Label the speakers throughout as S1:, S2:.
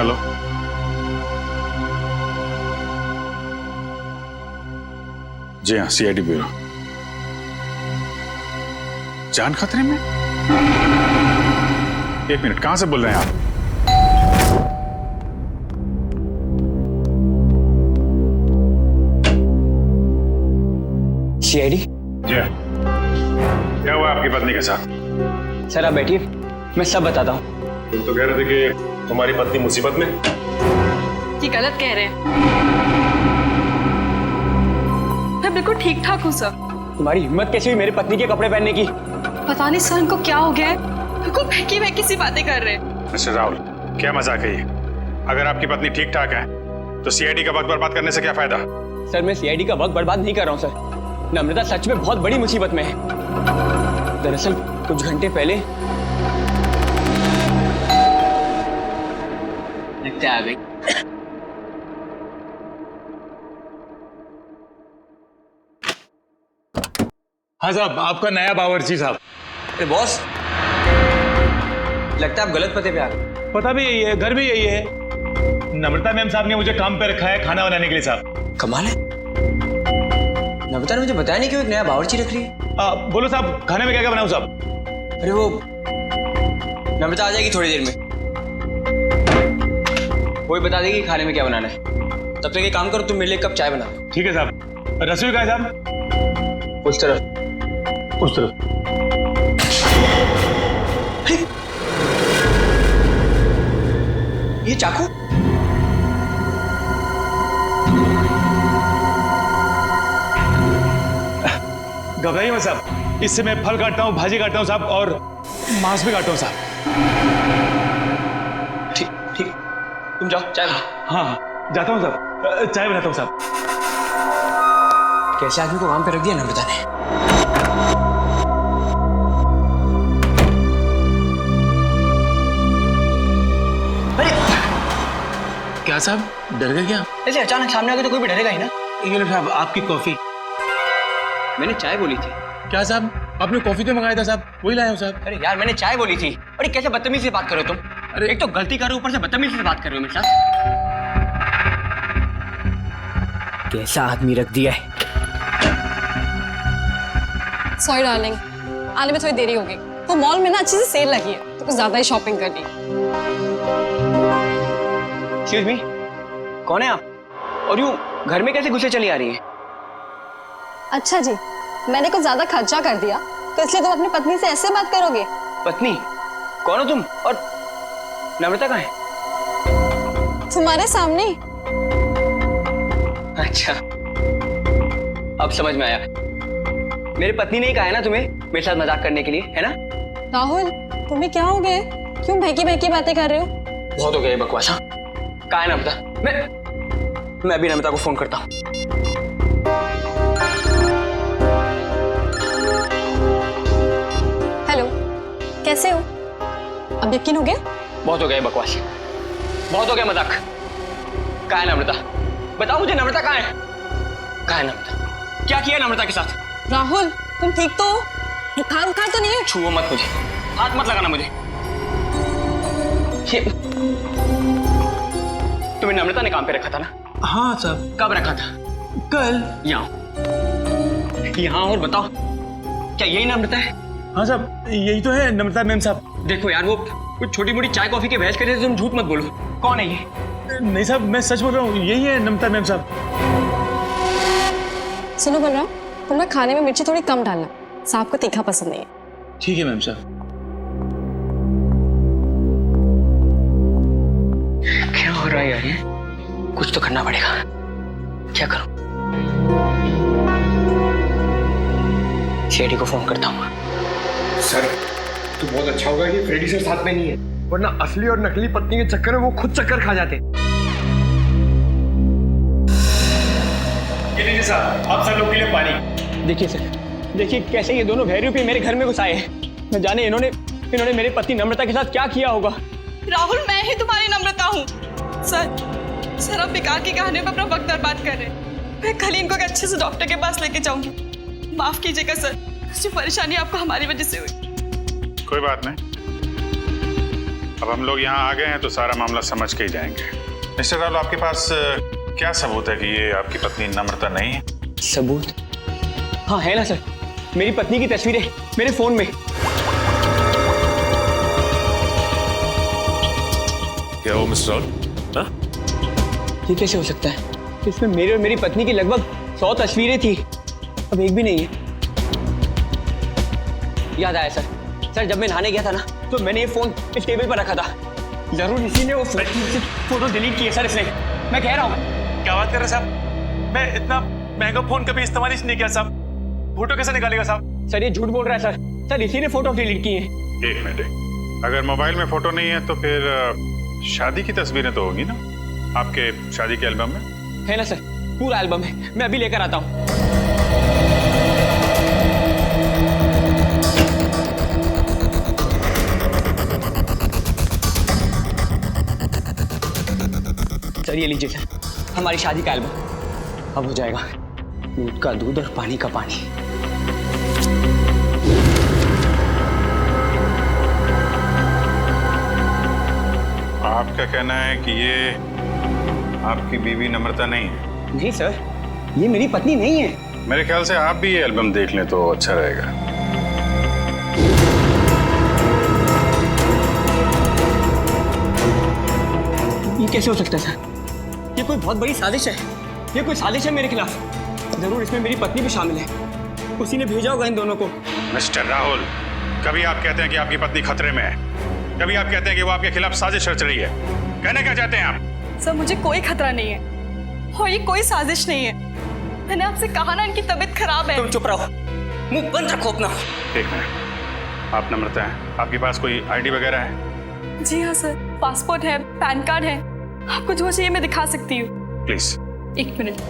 S1: Hello, जी हाँ, CID bureau. जान खतरे में? एक मिनट, कहां से बोल रहे हैं आप?
S2: सीआईडी?
S1: जी हाँ। क्या हुआ आपकी पत्नी के साथ?
S2: सर आप बैठिए, मैं सब बताता हूँ।
S3: तुम तो कह रहे थे कि तुम्हारी पत्नी मुसीबत में।
S4: ये गलत कह रहे हैं। मैं बिल्कुल ठीक ठाक हूँ सर।
S2: तुम्हारी हिम्मत कैसे हुई मेरी पत्नी के कपड़े पहनने की?
S4: पता नहीं सर इनको क्या हो गया है, बिल्कुल बहकी बहकी सी बातें कर रहे हैं।
S1: मिस्टर राहुल, क्या मजाक है ये? अगर आपकी पत्नी ठीक ठाक है तो सीआईडी का वक्त बर्बाद करने से क्या फायदा?
S2: सर मैं सीआईडी का वक्त बर्बाद नहीं कर रहा हूँ सर। नम्रता सच में बहुत बड़ी मुसीबत में है। दरअसल कुछ घंटे पहले लगता है आ गई।
S5: हाँ साहब, आपका नया बावर्ची साहब।
S2: अरे बॉस, लगता है आप गलत पते पे आ गए।
S5: पता भी यही है, घर भी यही है। नम्रता मैम साहब ने मुझे काम पे रखा है खाना बनाने के लिए साहब।
S2: कमाल है, नम्रता ने मुझे बताया नहीं कि वो एक नया बावर्ची रख रही है।
S5: बोलो साहब, खाने में क्या क्या बनाऊं साहब?
S2: अरे वो नम्रता आ जाएगी थोड़ी देर में, वो ही बता देगी खाने में क्या बनाना है। तब तक एक काम करो, तुम मेरे लिए एक कप चाय बना दो।
S5: ठीक है साहब। रसोई कहाँ है साहब?
S2: उस तरफ।
S5: उस तरफ।
S2: ये चाकू?
S5: घबराइए मत साहब, इससे मैं फल काटता हूँ, भाजी काटता हूँ साहब, और मांस भी काटता हूँ साहब।
S2: ठीक ठीक, तुम जाओ चाय बनाओ।
S5: हाँ हाँ, जाता हूँ साहब, चाय बनाता हूँ साहब।
S2: कैसे आदमी को काम पे रख दिया नम्रता ने।
S5: क्या साहब, डर गए क्या?
S2: ऐसे अचानक सामने आ गए तो कोई भी डरेगा ही ना।
S5: ये लो साहब, आपकी कॉफी।
S2: मैंने चाय बोली थी।
S5: क्या साहब, आपने कॉफी तो मंगाया था साहब, वही लाया हूँ साहब।
S2: अरे यार मैंने चाय बोली थी। अरे कैसे बदतमीजी से बात कर रहे हो तुम?
S5: अरे
S2: एक तो गलती कर रहे हो, ऊपर से बदतमीजी से बात कर रहे हो मेरे साथ। कैसा आदमी रख दिया है।
S6: सॉरी डार्लिंग, आने में थोड़ी देरी होगी। वो मॉल में ना अच्छी सी सेल लगी है तो कुछ ज्यादा ही शॉपिंग कर ली।
S2: एक्सक्यूज मी, कौन है आप? और यूं घर में कैसे घुसे चली आ रही है?
S6: अच्छा जी, मैंने कुछ ज्यादा खर्चा कर दिया तो इसलिए तुम अपनी पत्नी से ऐसे बात करोगे?
S2: पत्नी? कौन हो तुम? और नम्रता कहाँ है?
S6: तुम्हारे सामने।
S2: अच्छा, अब समझ में आया। मेरी पत्नी ने ही कहा है ना तुम्हें मेरे साथ मजाक करने के लिए, है ना?
S6: राहुल, तुम्हें क्या हो गया? क्यों बहकी बहकी बातें कर रहे हो?
S2: बहुत हो गया ये बकवास। हाँ, कहाँ है नम्रता? मैं अभी नम्रता को फोन करता हूँ।
S6: हेलो, कैसे हो? अब यकीन हो गया?
S2: बहुत हो गया ये बकवास, बहुत हो गया मजाक। कहाँ है नम्रता? बताओ मुझे, नम्रता कहाँ है? कहाँ है नम्रता? क्या किया नम्रता के साथ?
S6: राहुल, तुम ठीक तो हो? बुखार उखार तो नहीं है?
S2: छुओ मत मुझे, हाथ मत लगाना मुझे। ये तुम्हें नम्रता ने काम पे रखा था ना?
S5: हाँ साहब।
S2: कब रखा था?
S5: कल।
S2: यहाँ और बताओ, क्या यही नम्रता है?
S5: हाँ साहब, यही तो है नम्रता मैम साहब।
S2: देखो यार, वो कुछ छोटी मोटी चाय कॉफी के बहस करे थे, तुम झूठ मत बोलो। कौन है ये?
S5: नहीं साहब, मैं सच बोल रहा हूँ, यही है नम्रता मैम साहब।
S6: सुनो बलराम, तुम ना खाने में मिर्ची थोड़ी कम डालना, साहब को तीखा पसंद नहीं है।
S5: ठीक है मैम साहब।
S2: क्या हो रहा है यार? ये कुछ तो करना पड़ेगा। क्या करूं? सीआईडी को फोन करता हूँ।
S3: सर, तो बहुत अच्छा होगा कि फ्रेडी सर साथ में नहीं है, वरना असली और नकली पत्नी के चक्कर में वो खुद चक्कर खा जाते।
S5: ये लीजिए साहब, आप सब लोग के लिए पानी।
S2: देखिए सर, देखिए कैसे ये दोनों भैरूपी मेरे घर में घुस आए हैं। न जाने इन्होंने मेरी पत्नी नम्रता के साथ क्या किया होगा।
S4: राहुल, मैं ही तुम्हारी नम्रता हूँ। सर आप बेकार की कहानियों में अपना वक्त बर्बाद कर रहे हैं। मैं कल ही इनको अच्छे से डॉक्टर के पास लेके जाऊंगी। माफ कीजिएगा सर, जो परेशानी आपको हमारी वजह से हुई।
S1: कोई बात नहीं, अब हम लोग यहाँ आ गए हैं तो सारा मामला समझ के ही जाएंगे। मिस्टर राहुल, आपके पास क्या सबूत है कि ये आपकी पत्नी नम्रता नहीं है?
S2: सबूत? हाँ है ना सर, मेरी पत्नी की तस्वीरें मेरे फोन में।
S7: क्या हो मिस्टर राहुल? हाँ?
S2: ये कैसे हो सकता है? इसमें मेरे और मेरी पत्नी की लगभग 100 तस्वीरें थी, अब एक भी नहीं है। याद आया सर, जब मैं नहाने गया था ना तो मैंने ये फोन इस टेबल पर रखा था। जरूर इसी ने वो फोटो डिलीट की है सर इसने। मैं कह रहा हूँ।
S5: क्या बात कर रहे हैं साहब? मैं इतना महंगा फोन कभी इस्तेमाल ही नहीं किया साहब। फोटो कैसे निकालेगा साहब?
S2: सर ये झूठ बोल रहा है सर इसी ने फोटो डिलीट की है।
S1: एक मिनट, अगर मोबाइल में फोटो नहीं है तो फिर शादी की तस्वीरें तो होगी ना आपके शादी के एल्बम में?
S2: है ना सर, पूरा एल्बम है, मैं अभी लेकर आता हूँ। सर ये लीजिए सर, हमारी शादी का एल्बम। अब हो जाएगा दूध का दूध और पानी का पानी।
S1: आपका कहना है कि ये आपकी बीवी नम्रता नहीं है?
S2: नहीं सर, ये मेरी पत्नी नहीं है।
S1: मेरे ख्याल से आप भी ये एल्बम देख लें तो अच्छा रहेगा।
S2: ये कैसे हो सकता है सर? ये कोई बहुत बड़ी साजिश है। ये कोई साजिश है मेरे खिलाफ। जरूर इसमें मेरी पत्नी भी शामिल है। उसी ने भेजा होगा इन दोनों को।
S1: मिस्टर राहुल, कभी आप कहते हैं कि आपकी पत्नी खतरे में है, कभी आप कहते हैं कि वो आपके खिलाफ साजिश रच रही है। कहने क्या चाहते हैं आप?
S4: सर मुझे कोई खतरा नहीं है और ये कोई साजिश नहीं है। मैंने आपसे कहा ना इनकी तबीयत खराब है।
S2: तुम चुप रहो, मुंह बंद रखो अपना।
S1: एक मिनट, आप नम्रता हैं? आपके पास कोई आईडी वगैरह है?
S4: जी हाँ सर, पासपोर्ट है, पैन कार्ड है। आपको जो चाहिए मैं दिखा सकती हूँ।
S1: प्लीज।
S4: एक मिनट।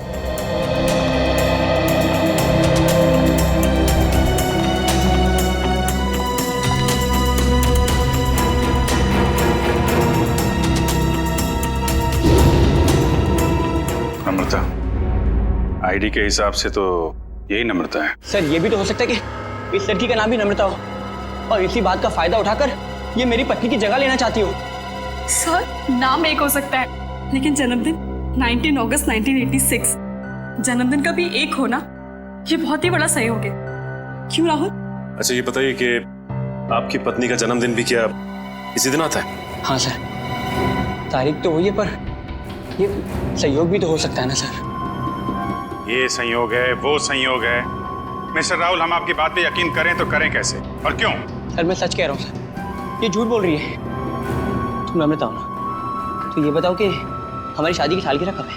S1: नम्रता, आईडी के हिसाब से तो यही नम्रता है।
S2: सर ये भी तो हो सकता है कि इस लड़की का नाम भी नम्रता हो और इसी बात का फायदा उठाकर ये मेरी पत्नी की जगह लेना चाहती हो।
S4: सर नाम एक हो सकता है लेकिन जन्मदिन 19 अगस्त 1986। जन्मदिन का भी एक होना ये बहुत ही बड़ा सहयोग है। क्यों राहुल?
S7: अच्छा ये बताइए कि आपकी पत्नी का जन्मदिन भी क्या इसी दिन आता है?
S2: हाँ सर, तारीख तो वही है पर ये सहयोग भी तो हो सकता है ना सर।
S1: ये संयोग है, वो संयोग है। मिस्टर राहुल, हम आपकी बात पे यकीन करें तो करें कैसे और क्यों?
S2: सर मैं सच कह रहा हूँ सर, ये झूठ बोल रही है। तुम नम्रता हो ना, तो ये बताओ कि हमारी शादी की सालगिरह कब है?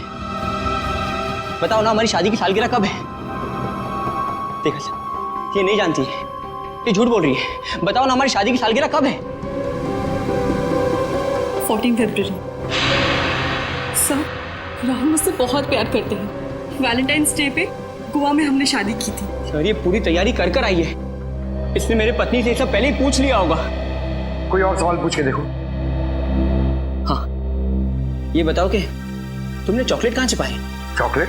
S2: बताओ ना, हमारी शादी की सालगिरह कब है? देखा सर, ये नहीं जानती है, ये झूठ बोल रही है। बताओ ना, हमारी शादी की सालगिरह कब है?
S4: 14 फरवरी। सर राहुल मुझसे बहुत प्यार करते हैं। वैलेंटाइंस डे पे गोवा में हमने शादी की थी।
S2: सर ये पूरी तैयारी कर कर आई है। इसने मेरे पत्नी से सब पहले ही पूछ लिया होगा।
S3: कोई और सवाल पूछ के देखो।
S2: हाँ, ये बताओ कि तुमने चॉकलेट कहाँ छिपाई?
S3: चॉकलेट?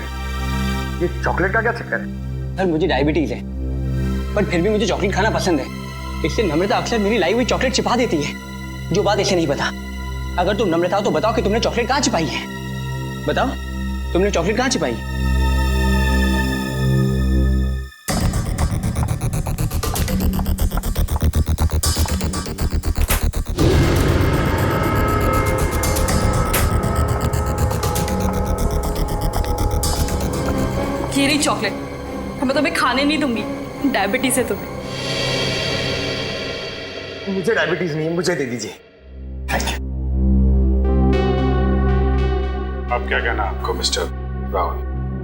S3: ये चॉकलेट का क्या चक्कर है?
S2: सर मुझे डायबिटीज है पर फिर भी मुझे चॉकलेट खाना पसंद है। इससे नम्रता अक्सर मेरी लाई हुई चॉकलेट छिपा देती है, जो बात इसे नहीं पता। अगर तुम नम्रता हो तो बताओ कि तुमने चॉकलेट कहाँ छिपाई है? बताओ, तुमने चॉकलेट कहाँ छिपाई?
S4: ये रही चॉकलेट। मैं तुम्हें खाने नहीं दूंगी, डायबिटीज है तुम्हें।
S3: मुझे डायबिटीज नहीं है, मुझे दे दीजिए।
S1: अब क्या कहना आपको मिस्टर राहुल?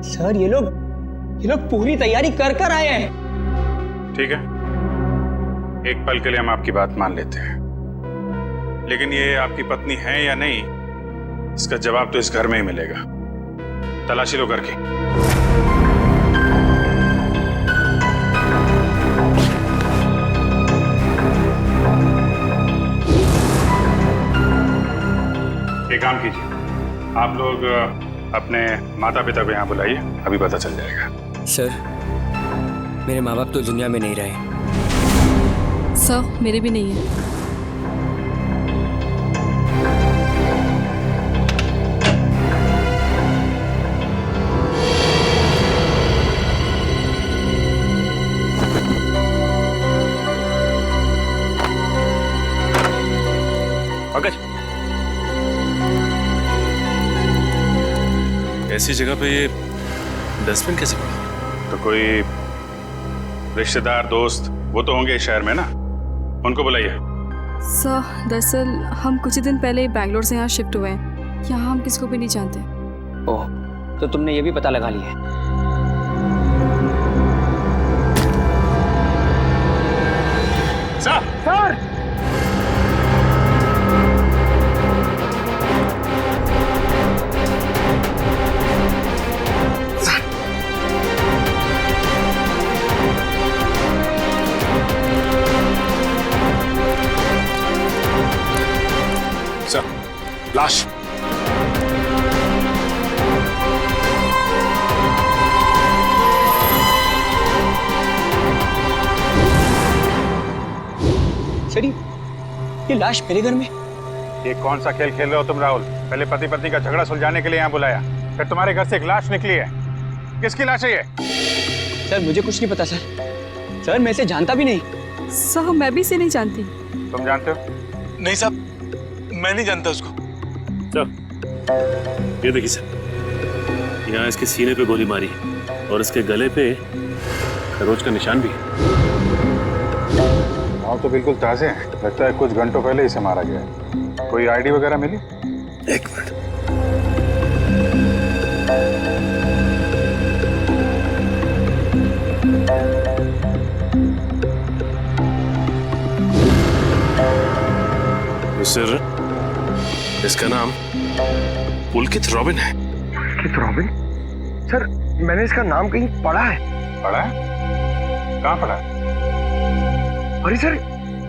S2: सर ये लोग पूरी तैयारी कर कर आए हैं।
S1: ठीक है, एक पल के लिए हम आपकी बात मान लेते हैं, लेकिन ये आपकी पत्नी है या नहीं, इसका जवाब तो इस घर में ही मिलेगा। तलाशी लो घर की। एक काम कीजिए, आप लोग अपने माता पिता को यहाँ बुलाइए, अभी पता चल जाएगा।
S2: सर मेरे माँ बाप तो दुनिया में नहीं रहे।
S4: सर मेरे भी नहीं है।
S7: ऐसी जगह पे ये डस्टबिन कैसे पड़ा?
S1: तो कोई रिश्तेदार दोस्त वो तो होंगे इस शहर में ना, उनको बुलाइए।
S4: सर दरअसल हम कुछ ही दिन पहले बैंगलोर से यहाँ शिफ्ट हुए हैं। यहाँ हम किसी को भी नहीं जानते।
S2: ओह, तो तुमने ये भी पता लगा लिया है?
S1: सर
S7: सर, लाश।
S2: सर ये लाश मेरे घर में?
S1: ये कौन सा खेल खेल रहे हो तुम राहुल? पहले पति पत्नी का झगड़ा सुलझाने के लिए यहाँ बुलाया, फिर तुम्हारे घर से एक लाश निकली है। किसकी लाश है ये?
S2: सर मुझे कुछ नहीं पता सर। सर मैं इसे जानता भी नहीं।
S4: सर मैं भी इसे नहीं जानती।
S1: तुम जानते हो?
S5: नहीं साहब, मैं नहीं जानता उसको।
S7: सर, ये देखिए सर, यहाँ इसके सीने पे गोली मारी है और इसके गले पे खरोच का निशान भी है।
S1: और तो बिल्कुल ताजे हैं, लगता है कुछ घंटों पहले इसे मारा गया है। कोई आईडी वगैरह मिली?
S7: एक मिनट। मिस्टर, इसका नाम पुलकित रॉबिन है।
S3: पुलकित रॉबिन? सर मैंने इसका नाम कहीं पढ़ा है।
S1: पढ़ा है? कहाँ पढ़ा है?
S3: अरे सर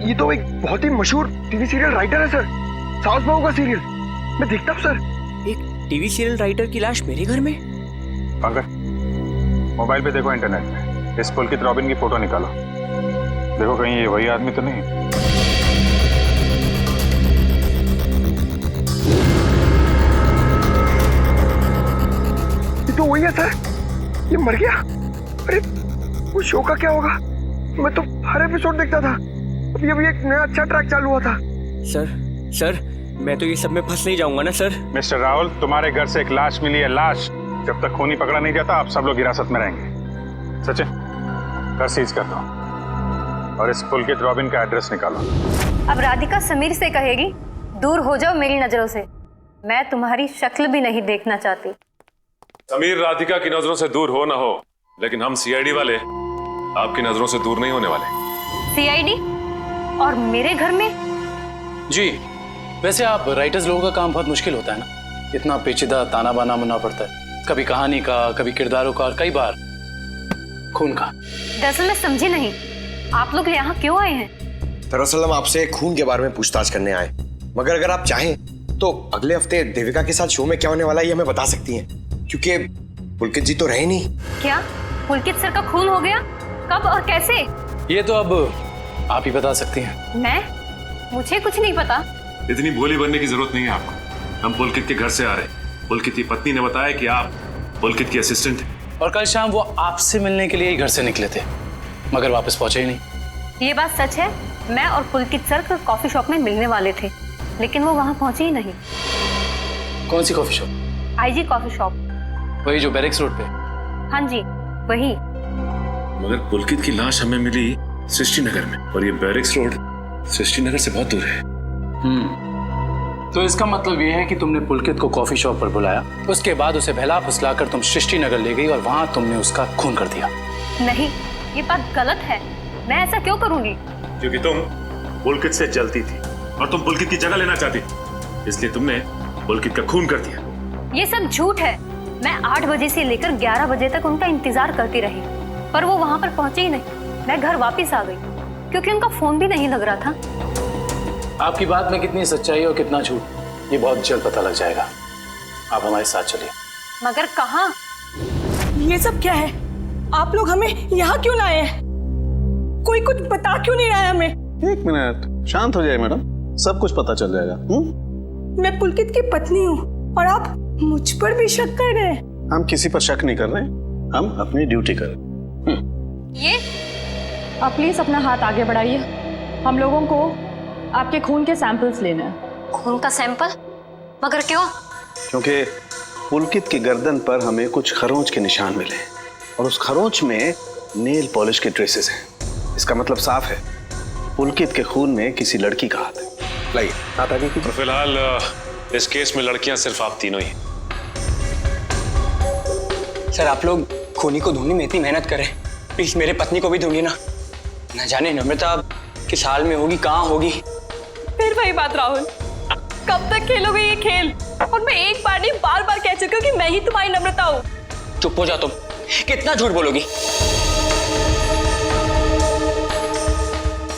S3: ये तो एक बहुत ही मशहूर टीवी सीरियल राइटर है सर, साउथ बहू का सीरियल। मैं देखता हूँ सर।
S2: एक टीवी सीरियल राइटर की लाश मेरे घर में?
S1: पंकज, मोबाइल पे देखो, इंटरनेट पे इस पुलकित रॉबिन की फोटो निकालो। देखो कहीं ये वही आदमी तो नहीं।
S3: ये तो वही है सर, ये मर गया। अरे उस शो का क्या होगा? मैं तो हर एपिसोड देखता था। अभी अभी एक नया अच्छा ट्रैक चालू हुआ था।
S2: सर मैं तो ये सब में फंस नहीं जाऊंगा ना सर?
S1: मिस्टर राहुल, तुम्हारे घर से एक लाश मिली है। लाश जब तक खूनी पकड़ा नहीं जाता आप सब लोग हिरासत में रहेंगे। सचिन, घर सीज कर दो और इस पुलकित रॉबिन का एड्रेस निकालो।
S6: अब राधिका समीर से कहेगी दूर हो जाओ मेरी नजरों से, मैं तुम्हारी शक्ल भी नहीं देखना चाहती।
S7: समीर राधिका की नजरों से दूर हो ना हो, लेकिन हम सीआईडी वाले आपकी नजरों से दूर नहीं होने वाले।
S6: सीआईडी? और मेरे घर में?
S8: जी, वैसे आप राइटर्स लोगों का काम बहुत मुश्किल होता है ना, इतना पेचीदा ताना बाना बनना पड़ता है, कभी कहानी का, कभी किरदारों का और कई बार खून का।
S6: दरअसल मैं समझी नहीं, आप लोग यहाँ क्यों आए हैं?
S3: दरअसल हम आपसे खून के बारे में पूछताछ करने आए, मगर अगर आप चाहें तो अगले हफ्ते देविका के साथ शो में क्या होने वाला है ये हमें बता सकती हैं, क्योंकि पुलकित जी तो रहे नहीं।
S6: क्या पुलकित सर का खून हो गया? कब और कैसे?
S8: ये तो अब आप ही बता सकती हैं।
S6: मैं? मुझे कुछ नहीं पता।
S7: इतनी भोली बनने की जरूरत नहीं है आपको। हम पुलकित के घर से आ रहे हैं। पुलकित की पत्नी ने बताया कि आप पुलकित की असिस्टेंट हैं।
S8: और कल शाम वो आपसे मिलने के लिए ही घर से निकले थे, मगर वापस पहुंचे ही नहीं।
S6: ये बात सच है, मैं और पुलकित सर कॉफी शॉप में मिलने वाले थे, लेकिन वो वहाँ पहुंचे ही नहीं।
S8: कौन सी coffee shop?
S6: IG coffee shop.
S8: वही जो बैरिक्स रोड पे?
S6: हाँ जी वही।
S7: मगर पुलकित की लाश हमें मिली सृष्टि नगर में, और ये बैरिक्स रोड सृष्टि नगर से बहुत दूर है।
S8: तो इसका मतलब ये है कि तुमने पुलकित को कॉफी शॉप पर बुलाया, उसके बाद उसे बहला फुसलाकर तुम सृष्टि नगर ले गई और वहां तुमने उसका खून कर दिया।
S6: नहीं, ये बात गलत है। मैं ऐसा क्यों करूंगी?
S7: क्योंकि तुम पुलकित से जलती थी और तुम पुलकित की जगह लेना चाहती थी, इसलिए तुमने पुलकित का खून कर दिया।
S6: ये सब झूठ है। मैं 8 बजे से लेकर 11 बजे तक उनका इंतजार करती रही, पर वो वहां पर पहुंचे ही नहीं। मैं घर वापस आ गई क्योंकि उनका फोन भी नहीं लग रहा था।
S8: आपकी बात में कितनी सच्चाई और कितना झूठ, ये बहुत जल्द पता लग जाएगा। आप हमारे साथ चलिए।
S6: मगर कहाँ?
S4: ये सब क्या है? आप लोग हमें यहाँ क्यों लाए हैं? कोई कुछ बता क्यों नहीं रहा है हमें?
S5: एक मिनट, शांत हो जाए मैडम, सब कुछ पता चल जाएगा।
S4: मैं पुलकित की पत्नी हूँ और आप मुझ पर भी शक कर रहे हैं।
S5: हम किसी पर शक नहीं कर रहे, हम अपनी ड्यूटी कर रहे।
S6: ये
S9: आप प्लीज अपना हाथ आगे बढ़ाइए, हम लोगों को आपके खून के सैंपल्स लेने हैं।
S6: खून का सैंपल? मगर क्यों?
S5: क्योंकि
S10: पुलकित की गर्दन पर हमें कुछ खरोंच के निशान मिले और उस खरोंच में नेल पॉलिश के ट्रेसेस हैं। इसका मतलब साफ है, पुलकित के खून में किसी लड़की का हाथ है। लाइए हाथ आगे कीजिए।
S7: तो फिलहाल इस केस में लड़कियां सिर्फ आप तीनों ही।
S2: सर आप लोग खूनी को ढूंढने में इतनी मेहनत करें, प्लीज मेरे पत्नी को भी ढूंढिए ना। न जाने नम्रता किस हाल में होगी, कहाँ होगी।
S4: फिर वही बात राहुल, कब तक खेलोगे ये खेल? और मैं एक बार नहीं बार बार कह चुकी हूँ कि मैं ही तुम्हारी नम्रता हूँ।
S2: चुप हो जा तुम, कितना झूठ बोलोगी?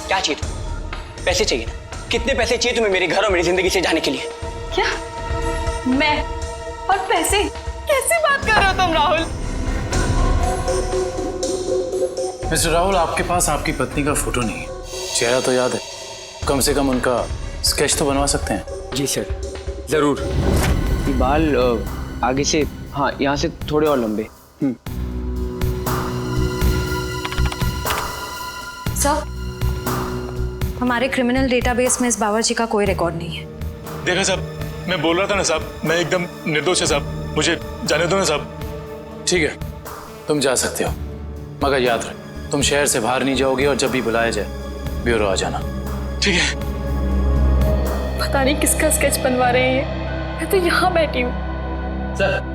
S2: क्या चाहिए तुम्हें? पैसे चाहिए ना? कितने पैसे चाहिए तुम्हें मेरे घर और मेरी जिंदगी से जाने के लिए?
S4: क्या? मैं और पैसे? कैसी बात कर रहे हो तुम राहुल?
S8: मिस्टर राहुल, आपके पास आपकी पत्नी का फोटो नहीं है, चेहरा तो याद है, कम से कम उनका स्केच तो बनवा सकते हैं।
S2: जी सर, जरूर। ये बाल आगे से, हाँ यहाँ से थोड़े और लंबे।
S6: सर, हमारे क्रिमिनल डेटाबेस में इस बावर्ची का कोई रिकॉर्ड नहीं है।
S5: देखा साहब, मैं बोल रहा था ना साहब, मैं एकदम निर्दोष है साहब, मुझे जाने दो ना साहब।
S8: ठीक है, तुम जा सकते हो, मगर याद रख तुम शहर से बाहर नहीं जाओगे और जब भी बुलाया जाए ब्यूरो आ जाना।
S5: ठीक है।
S4: पता नहीं किसका स्केच बनवा रहे हैं, मैं तो यहाँ बैठी हूँ।
S8: Sir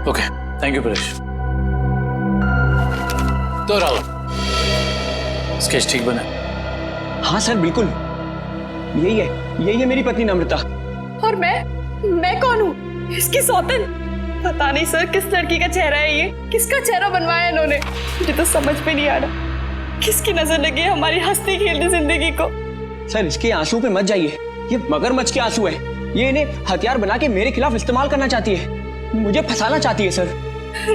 S8: okay, thank you Paresh. तो राहुल, स्केच ठीक बना?
S2: हाँ सर बिल्कुल, यही है मेरी पत्नी नम्रता।
S4: और मैं कौन हूँ? इसकी सौतन? पता नहीं सर किस लड़की का चेहरा है ये, किसका चेहरा बनवाया इन्होंने, मुझे तो समझ में नहीं आ रहा। किसकी नजर लगी है हमारी हंसती खेलती जिंदगी को?
S2: सर इसके आंसू पे मत जाइए, ये मगरमच्छ के आंसू है। ये इन्हें हथियार बना के मेरे खिलाफ इस्तेमाल करना चाहती है, मुझे फंसाना चाहती है सर।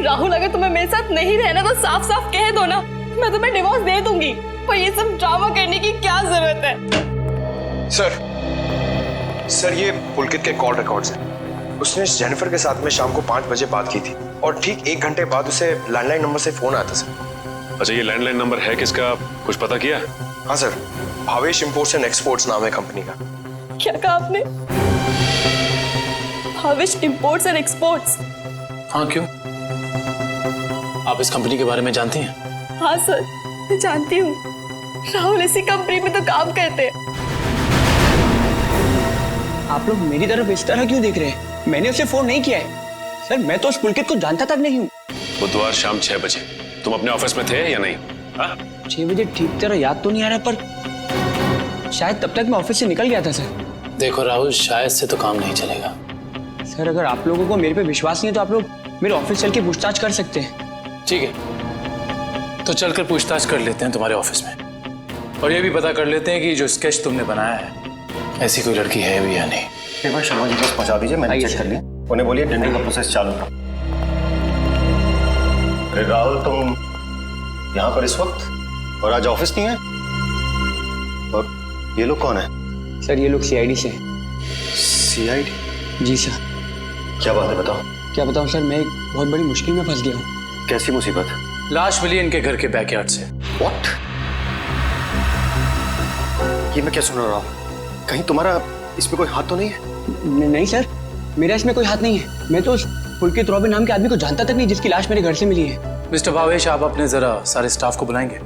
S4: राहुल, अगर तुम्हें मेरे साथ नहीं रहना तो साफ साफ कह दो ना, मैं तुम्हें डिवोर्स दे दूंगी। पर ये सब ड्रामा करने की क्या जरूरत है?
S3: सर ये पुलकित के कॉल रिकॉर्ड्स हैं। उसने जेनिफर के साथ में शाम को 5 बजे बात की थी और ठीक 1 घंटे बाद उसे लैंडलाइन नंबर से फोन आया था सर।
S7: अच्छा, ये लैंडलाइन नंबर है किसका, कुछ पता किया?
S3: हाँ sir, Bhavesh imports and exports नाम है कंपनी का।
S4: क्या कहा आपने? Bhavesh imports and exports?
S8: हाँ, क्यों? आप इस कंपनी के बारे में जानती हैं?
S4: हाँ सर, मैं जानती हूँ। राहुल इसी कंपनी में तो काम करते हैं।
S2: आप लोग मेरी तरफ इस तरह क्यों देख रहे हैं? मैंने उसे फोन नहीं किया है सर, मैं तो उस पुलकित को जानता तक नहीं हूँ।
S7: बुधवार शाम 6 बजे तुम अपने ऑफिस में थे या नहीं?
S2: 6 बजे ठीक तरह याद तो नहीं आ रहा, पर शायद तब तक मैं ऑफिस से निकल गया था सर।
S8: देखो राहुल, शायद से तो काम नहीं चलेगा।
S2: सर अगर आप लोगों को मेरे पे विश्वास नहीं है तो आप लोग मेरे ऑफिस चल के पूछताछ कर सकते हैं।
S8: ठीक है, तो चलकर पूछताछ कर लेते हैं तुम्हारे ऑफिस में, और ये भी पता कर लेते हैं कि जो स्केच तुमने बनाया है ऐसी कोई लड़की है भी या नहीं।
S11: एक बार शर्मा जी के पास पहुंचा दीजिए, मैंने चेक कर लिया। उन्हें बोलिए टेंडर का प्रोसेस चालू था। अरे राहुल, तुम यहाँ पर इस वक्त और आज ऑफिस नहीं है? और ये लोग कौन है?
S2: सर ये लोग सीआईडी से हैं।
S11: सीआईडी?
S2: जी सर।
S11: क्या बात है, बताओ।
S2: क्या बताऊं सर, मैं एक बहुत बड़ी मुश्किल में फंस गया हूँ।
S11: कैसी मुसीबत?
S8: लाश मिली इनके घर के बैकयार्ड से।
S11: व्हाट? ये मैं क्या सुन रहा हूँ? कहीं तुम्हारा इसमें कोई हाथ तो नहीं है?
S2: नहीं सर, मेरा इसमें कोई हाथ नहीं है। मैं तो उस पुलकित रॉबिन नाम के आदमी को जानता तक नहीं जिसकी लाश मेरे घर से मिली है।
S8: मिस्टर भावेश, आप अपने जरा सारे स्टाफ को बुलाएंगे?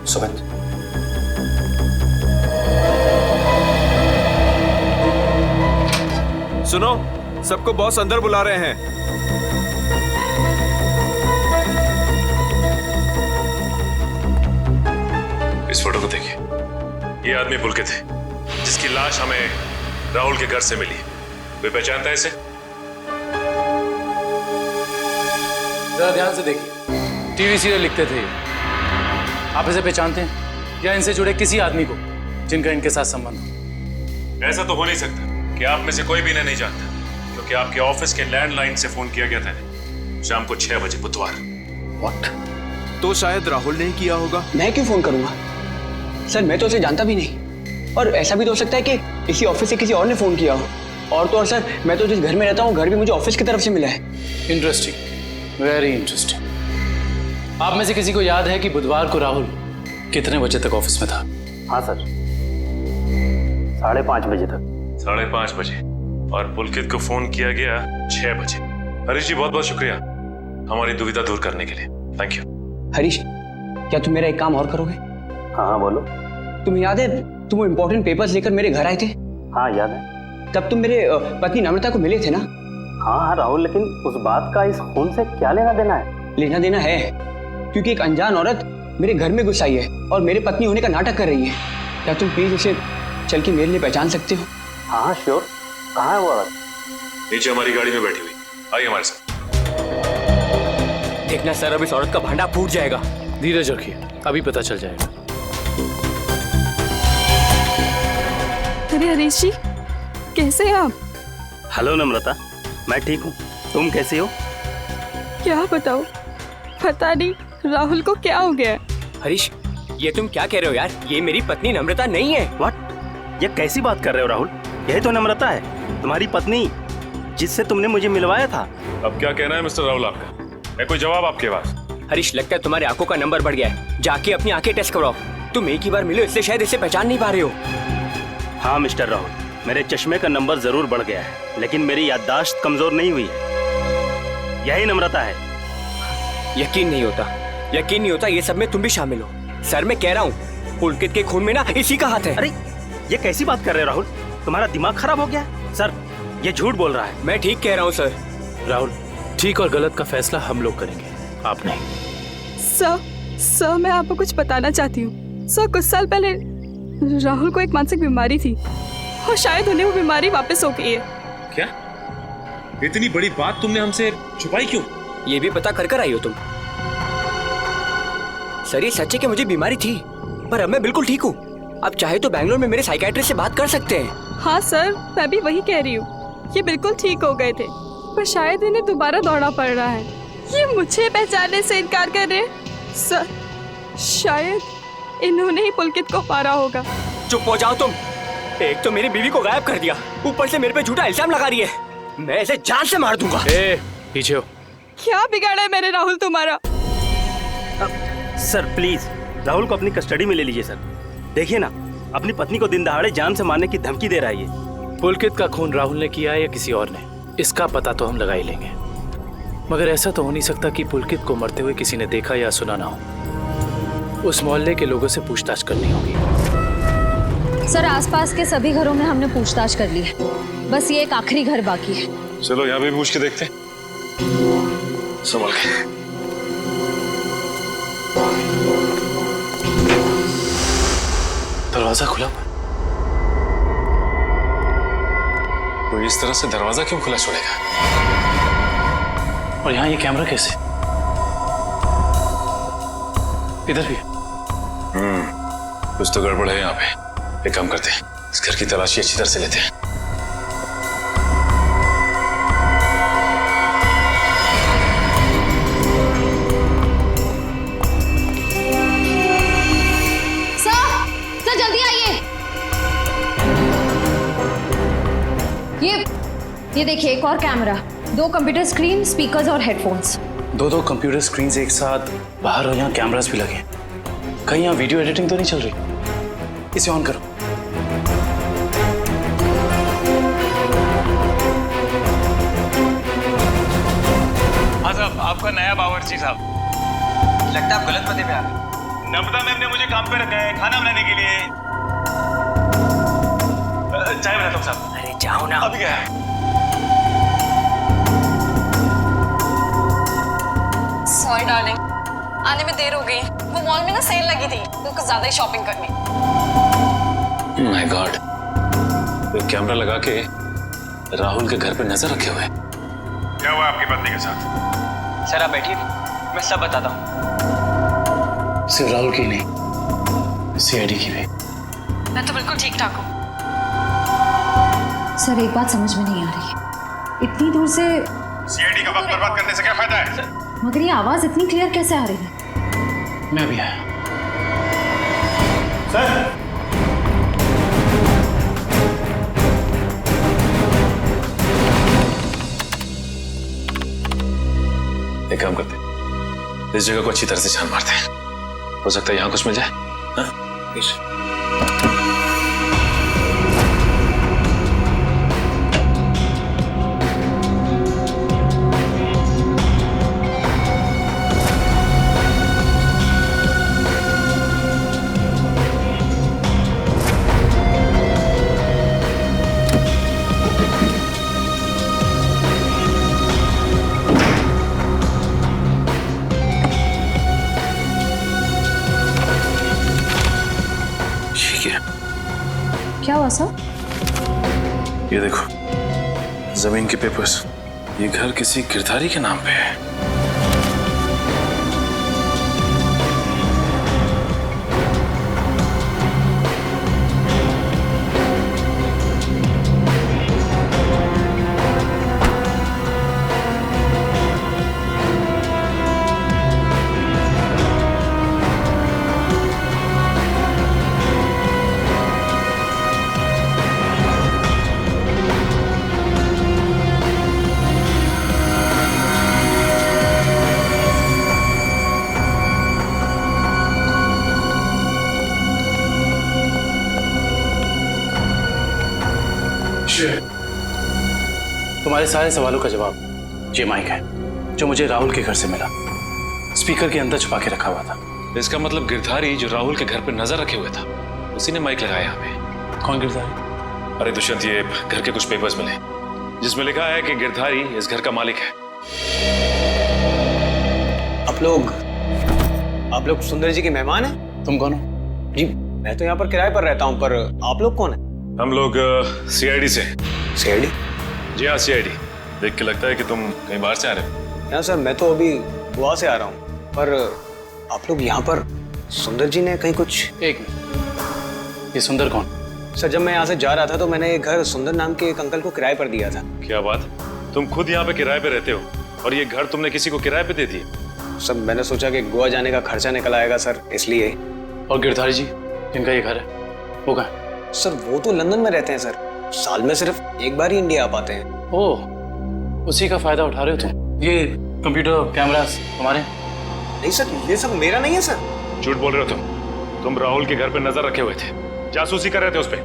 S11: सुमित,
S12: सुनो, सबको बॉस अंदर बुला रहे हैं।
S7: इस फोटो को देखिए, ये आदमी पुलकित है जिसकी लाश हमें राहुल के घर से मिली। कोई पहचानता है इसे?
S8: जरा ध्यान से देखिए, टीवी सीरियल लिखते थे। आप इसे पहचानते हैं या इनसे जुड़े किसी आदमी को जिनका इनके साथ संबंध हो?
S7: ऐसा तो हो नहीं सकता कि आप में से कोई भी इन्हें नहीं जानता, क्योंकि आपके ऑफिस के लैंडलाइन से फोन किया गया था शाम को 6 बजे बुधवार।
S11: व्हाट?
S12: तो शायद राहुल ने किया होगा।
S2: मैं क्यों फोन करूंगा सर, मैं तो उसे जानता भी नहीं। और ऐसा भी तो हो सकता है कि इसी ऑफिस से किसी और ने फोन किया हो। और तो और सर, मैं तो जिस घर में रहता हूँ घर भी मुझे ऑफिस की तरफ से मिला है।
S8: Interesting, very interesting. आप में से किसी को याद है कि बुधवार को राहुल कितने बजे तक ऑफिस में था?
S11: हाँ सर, 5:30 बजे तक।
S7: 5:30 बजे? और पुलकित को फोन किया गया 6 बजे। हरीश जी बहुत बहुत शुक्रिया हमारी दुविधा दूर करने के लिए। Thank you.
S2: हरीश, क्या तुम मेरा एक काम और करोगे?
S10: हाँ बोलो।
S2: तुम्हें याद है तुम वो इम्पोर्टेंट पेपर्स लेकर मेरे घर आए थे?
S10: हाँ याद है।
S2: तब तुम मेरे पत्नी नम्रता को मिले थे ना?
S10: हाँ राहुल, लेकिन उस बात का इस खून से क्या लेना देना है?
S2: लेना देना है, क्योंकि एक अनजान औरत मेरे घर में घुस आई है और मेरे पत्नी होने का नाटक कर रही है। क्या तुम प्लीज उसे चल के मेरे लिए पहचान सकते हो?
S10: हाँ श्योर। कहाँ है वो औरत?
S7: नीचे हमारी गाड़ी में बैठी हुई, आइए हमारे साथ।
S2: देखना सर, अब इस औरत का भांडा फूट जाएगा।
S8: धीरज रखिए, अभी पता चल जाएगा।
S4: अरे हरीश जी, कैसे हैं आप?
S10: हेलो नम्रता, मैं ठीक हूँ, तुम कैसी हो?
S4: क्या बताओ, पता नहीं राहुल को क्या हो गया है।
S2: हरीश, ये तुम क्या कह रहे हो यार? ये मेरी पत्नी नम्रता नहीं है।
S10: व्हाट? ये कैसी बात कर रहे हो राहुल? यही तो नम्रता है, तुम्हारी पत्नी, जिससे तुमने मुझे मिलवाया था।
S7: अब क्या कहना है मिस्टर राहुल आपका? है कोई जवाब आपके पास?
S2: हरीश, लगता है तुम्हारी आंखों का नंबर बढ़ गया है। जाके अपनी आंखें टेस्ट करवाओ। तुम एक ही बार मिले इसलिए शायद इसे पहचान नहीं पा रहे हो।
S10: हाँ मिस्टर राहुल, मेरे चश्मे का नंबर जरूर बढ़ गया है, लेकिन मेरी याददाश्त कमजोर नहीं हुई है। यही नम्रता है।
S2: यकीन नहीं होता ये सब में तुम भी शामिल हो। सर, मैं कह रहा हूँ पुलकित के खून में ना इसी का हाथ है।
S10: अरे ये कैसी बात कर रहे हो राहुल? तुम्हारा दिमाग खराब हो गया? सर, ये झूठ बोल रहा है।
S2: मैं ठीक कह रहा हूँ सर।
S8: राहुल, ठीक और गलत का फैसला हम लोग करेंगे, आप नहीं।
S4: सर, मैं आपको कुछ बताना चाहती हूँ। सर, कुछ साल पहले राहुल को एक मानसिक बीमारी थी और शायद उन्हें वो बीमारी वापस हो गई है।
S7: क्या? इतनी बड़ी बात तुमने हमसे छुपाई क्यों?
S2: ये भी पता कर आई हो तुम? सर, ये सच है कि मुझे बीमारी थी, पर अब मैं बिल्कुल ठीक हूँ। अब चाहे तो बैंगलोर में मेरे साइकियाट्रिस्ट से बात कर सकते हैं।
S4: हाँ सर, मैं भी वही कह रही हूँ। ये बिल्कुल ठीक हो गए थे, पर शायद इन्हें दोबारा दौड़ना पड़ रहा है। ये मुझे पहचानने से इनकार कर रहे हैं। सर, शायद इन्होंने ही पुलकित को मारा होगा।
S2: चुप हो जाओ तुम। एक तो मेरी बीवी को गायब कर दिया, ऊपर से मेरे पे झूठा इल्जाम लगा रही है। मैं ऐसे जान से मार दूंगा।
S8: पीछे हो।
S4: क्या बिगाड़ा है मैंने राहुल तुम्हारा?
S10: सर प्लीज राहुल को अपनी कस्टडी में ले लीजिए सर। देखिए ना, अपनी पत्नी को दिन दहाड़े जान से मारने की धमकी दे रहा है ये।
S8: पुलकित का खून राहुल ने किया है या किसी और ने, इसका पता तो हम लगा ही लेंगे। मगर ऐसा तो हो नहीं सकता कि पुलकित को मरते हुए किसी ने देखा या सुना ना हो। उस मोहल्ले के लोगों से पूछताछ करनी होगी।
S6: सर, आसपास के सभी घरों में हमने पूछताछ कर ली है, बस ये एक आखिरी घर बाकी है।
S7: चलो यहाँ भी पूछ के देखते हैं। संभल के।
S8: दरवाजा खुला,
S7: तो इस तरह से दरवाजा क्यों खुला छोड़ेगा?
S8: और यहाँ ये कैमरा कैसे? इधर भी।
S7: कुछ तो गड़बड़ है यहाँ पे। एक काम करते हैं, इस घर की तलाशी अच्छी तरह से लेते हैं।
S6: सर जल्दी आइए। ये देखिए, एक और कैमरा, 2 कंप्यूटर स्क्रीन, स्पीकर्स और हेडफोन्स।
S8: दो कंप्यूटर स्क्रीन एक साथ बाहर, और यहाँ कैमरास भी लगे। कहीं यहाँ वीडियो एडिटिंग तो नहीं चल रही? इसे ऑन करो।
S5: हाँ साहब, आपका नया बावर्ची साहब।
S2: लगता है आप गलत पते पे आ गए।
S5: नम्रता मैम ने मुझे काम पे रखा है खाना बनाने के लिए। चाय बनाता हूँ साहब।
S2: अरे जाओ ना।
S5: अभी क्या है?
S4: सॉरी डार्लिंग, आने में देर हो गई। वो मॉल में ना सेल लगी थी, तो कुछ ज्यादा ही शॉपिंग करनी।
S7: माय गॉड, कैमरा लगा के राहुल के घर पे नजर रखे हुए।
S1: क्या हुआ आपकी पत्नी के साथ?
S2: सर आप बैठिए, मैं सब बताता हूँ।
S8: सिर्फ राहुल की नहीं, सीआईडी की भी।
S4: मैं तो बिल्कुल ठीक ठाक हूँ।
S6: सर, एक बात समझ में नहीं आ रही है, इतनी दूर से
S1: सीआईडी का वक्त बर्बाद करने से क्या फायदा है?
S6: मगर ये आवाज इतनी क्लियर कैसे आ रही है?
S8: मैं भी आया।
S5: सर,
S7: एक काम करते हैं, इस जगह को अच्छी तरह से छान मारते हैं। हो सकता है यहाँ कुछ मिल जाए। हाँ?
S9: हुआ सर?
S7: ये देखो जमीन के पेपर्स, ये घर किसी गिरधारी के नाम पे है।
S8: तुम्हारे सारे सवालों का जवाब ये माइक है जो मुझे राहुल के घर से मिला। स्पीकर के अंदर छुपा के रखा हुआ था।
S7: इसका मतलब गिरधारी जो राहुल के घर पर नजर रखे हुए था, उसी ने माइक लगाया यहाँ पे।
S8: कौन गिरधारी?
S7: अरे दुष्यंत, ये घर के कुछ पेपर्स मिले जिसमें लिखा है कि गिरधारी इस घर का मालिक है।
S2: आप लोग सुंदर जी के मेहमान हैं?
S8: तुम कौन हो?
S2: जी मैं तो यहाँ पर किराए पर रहता हूँ, पर आप लोग कौन हैं?
S7: हम लोग सीआईडी से।
S2: सीआईडी?
S7: जी हाँ, सीआईडी। देख के लगता है कि तुम कहीं बाहर से आ रहे हो।
S2: यहाँ सर मैं तो अभी गोवा से आ रहा हूँ, पर आप लोग यहाँ पर सुंदर जी ने कहीं कुछ।
S8: एक मिनट, ये सुंदर कौन?
S2: सर जब मैं यहाँ से जा रहा था तो मैंने एक घर सुंदर नाम के एक अंकल को किराए पर दिया था।
S7: क्या बात, तुम खुद यहाँ पे किराए पे रहते हो और ये घर तुमने किसी को किराए पे दे दिया?
S2: सर मैंने सोचा कि गोवा जाने का खर्चा निकल आएगा सर, इसलिए।
S8: और गिरधारी जी जिनका ये घर है वो कहाँ है?
S2: सर वो तो लंदन में रहते हैं सर, साल में सिर्फ एक बार ही इंडिया आ पाते हैं।
S8: ओह, उसी का फायदा उठा रहे हो तुम? ये कंप्यूटर कैमरास तुम्हारे?
S2: नहीं सर, ये सब मेरा नहीं है सर।
S7: झूठ बोल रहे हो तुम राहुल के घर पे नजर रखे हुए थे, जासूसी कर रहे थे उस पे।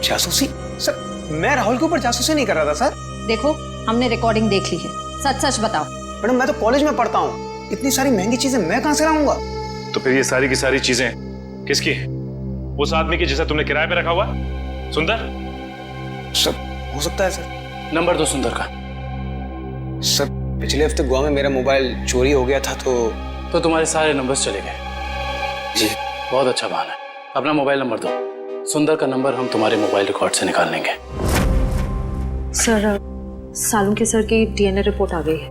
S2: जासूसी? सर मैं राहुल के ऊपर जासूसी नहीं कर रहा था सर।
S9: देखो हमने रिकॉर्डिंग देख ली है, सच सच बताओ।
S2: मैडम मैं तो कॉलेज में पढ़ता हूँ, इतनी सारी महंगी चीजें मैं कहाँ से लाऊंगा?
S7: तो फिर ये सारी की सारी चीजें किसकी है? उस आदमी की जिसे तुमने किराए पे रखा हुआ, सुंदर?
S2: सर हो सकता है सर।
S8: नंबर दो सुंदर का।
S2: सर पिछले हफ्ते गोवा में मेरा मोबाइल चोरी हो गया था
S8: तो तुम्हारे सारे नंबर्स चले गए?
S2: जी।
S8: बहुत अच्छा बहाना है। अपना मोबाइल नंबर दो। सुंदर का नंबर हम तुम्हारे मोबाइल रिकॉर्ड से निकाल लेंगे।
S6: सर सालुंके सर की डीएनए रिपोर्ट आ गई है।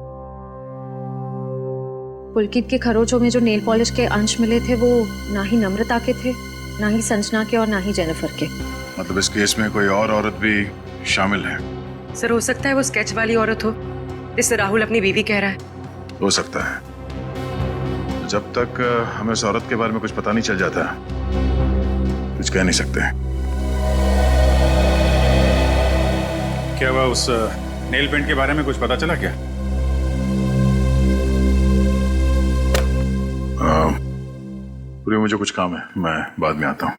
S6: पुलकित के खरोचों में जो नेल पॉलिश के अंश मिले थे वो ना ही नम्रता के थे, ना ही संजना के और ना ही जेनिफर के।
S1: मतलब इस केस में कोई और औरत भी शामिल है?
S13: सर हो सकता है वो स्केच वाली औरत हो जिससे राहुल अपनी बीवी कह रहा है।
S1: हो सकता है। जब तक हमें उस औरत के बारे में कुछ पता नहीं चल जाता, कुछ कह नहीं सकते। क्या हुआ, उस नेल पेंट के बारे में कुछ पता चला क्या? पूरी मुझे कुछ काम है, मैं बाद में आता हूँ।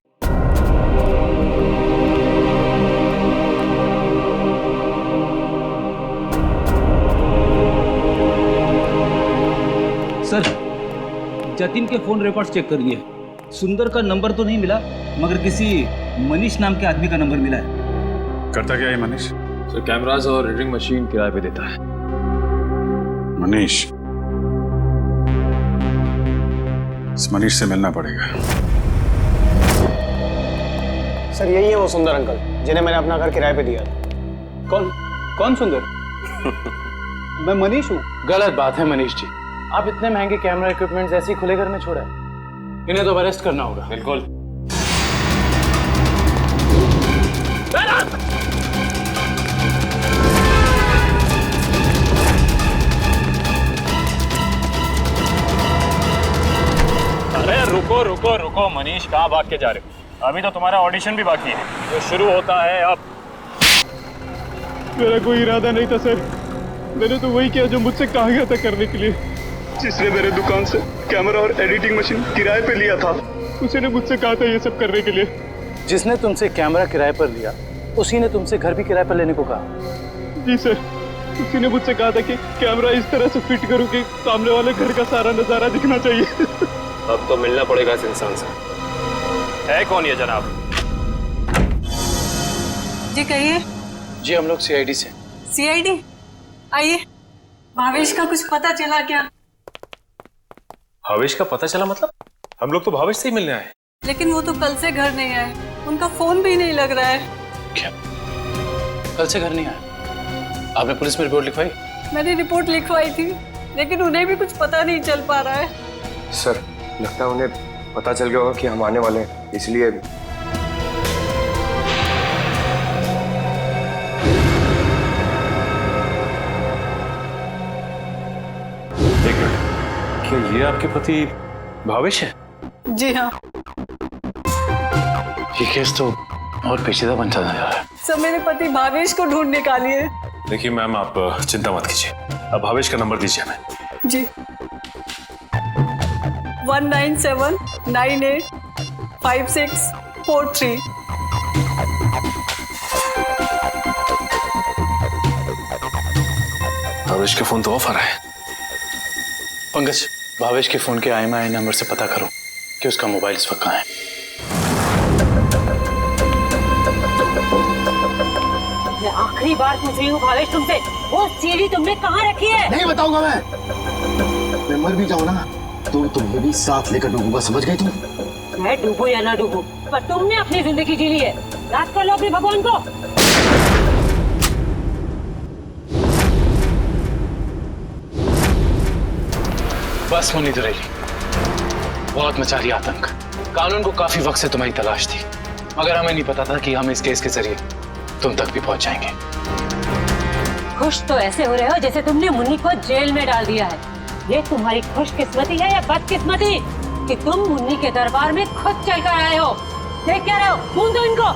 S14: सर जतिन के फोन रिकॉर्ड्स चेक करिए। सुंदर का नंबर तो नहीं मिला, मगर किसी मनीष नाम के आदमी का नंबर मिला है।
S1: करता क्या है मनीष?
S12: सर कैमरास और रीडिंग मशीन किराए पे देता है।
S1: मनीष? इस मनीष से मिलना पड़ेगा।
S2: सर यही है वो सुंदर अंकल जिन्हें मैंने अपना घर किराए पे दिया था।
S14: कौन सुंदर? मैं मनीष हूँ।
S8: गलत बात है मनीष जी, आप इतने महंगे कैमरा इक्विपमेंट्स ऐसे ही खुले घर में छोड़ा है। इन्हें तो अरेस्ट करना होगा।
S7: बिल्कुल।
S5: अरे रुको रुको रुको मनीष, कहाँ भाग के जा रहे हो? अभी तो तुम्हारा ऑडिशन भी बाकी है, जो शुरू होता है अब।
S3: मेरा कोई इरादा नहीं था सर, मैंने तो वही किया जो मुझसे कहा गया था करने के लिए। जिसने मेरे दुकान से कैमरा और एडिटिंग मशीन किराए पे लिया था, उसी ने मुझसे कहा था ये सब करने के लिए।
S8: जिसने तुमसे कैमरा किराए पर लिया, उसी ने तुमसे घर भी किराए पर लेने को कहा?
S3: जी सर, उसी ने मुझसे कहा था कि कैमरा इस तरह से फिट करूं कि सामने वाले घर का सारा नजारा दिखना चाहिए।
S12: अब तो मिलना पड़ेगा इस इंसान से।
S5: है कौन ये जनाब?
S13: जी कहिए।
S8: जी हम लोग सीआईडी से।
S13: सीआईडी? आइए। भावेश का कुछ पता चला क्या?
S7: भावेश का पता चला मतलब? हम लोग तो भावेश से ही मिलने आए।
S13: लेकिन वो तो कल से घर नहीं आए, उनका फोन भी नहीं लग रहा है।
S8: क्या कल से घर नहीं आया? आपने पुलिस में रिपोर्ट लिखवाई?
S13: मैंने रिपोर्ट लिखवाई थी, लेकिन उन्हें भी कुछ पता नहीं चल पा रहा है।
S3: सर लगता है उन्हें पता चल गया होगा कि हम आने वाले हैं, इसलिए।
S7: एक मिनट, क्या ये आपके पति भावेश है?
S13: जी हाँ
S8: ये केस तो और पेचीदा बनता जा रहा है।
S13: सर, मेरे पति भावेश को ढूंढ निकालिए।
S7: देखिए मैम, आप चिंता मत कीजिए, अब भावेश का नंबर दीजिए हमें।
S13: जी 197985643।
S7: भावेश के फोन तो ऑफ आ रहा है।
S8: पंकज, भावेश के फोन के IMEI नंबर से पता करो कि उसका मोबाइल इस वक्त कहाँ है।
S15: मैं आखिरी बार पूछ रही हूँ भावेश तुमसे, वो सीढ़ी तुमने कहाँ रखी है?
S11: नहीं बताऊंगा मैं मर भी जाऊँ ना तो तुम्हें भी साथ लेकर डूबूंगा, समझ गई तुम?
S15: मैं डूबू या ना डूबू, पर तुमने अपनी जिंदगी जी ली है। याद कर लो अपने भगवान को।
S8: बस मुन्नी दुरेली, बहुत मचा रही आतंक। कानून को काफी वक्त से तुम्हारी तलाश थी, मगर हमें नहीं पता था कि हम इस केस के जरिए तुम तक भी पहुंच जाएंगे।
S15: खुश तो ऐसे हो रहे हो जैसे तुमने मुन्नी को जेल में डाल दिया है। ये तुम्हारी खुशकिस्मती है या बदकिस्मती कि तुम मुन्नी के दरबार में खुद चल कर आए हो? देख क्या रहे हो? ढूंढ दो इनको।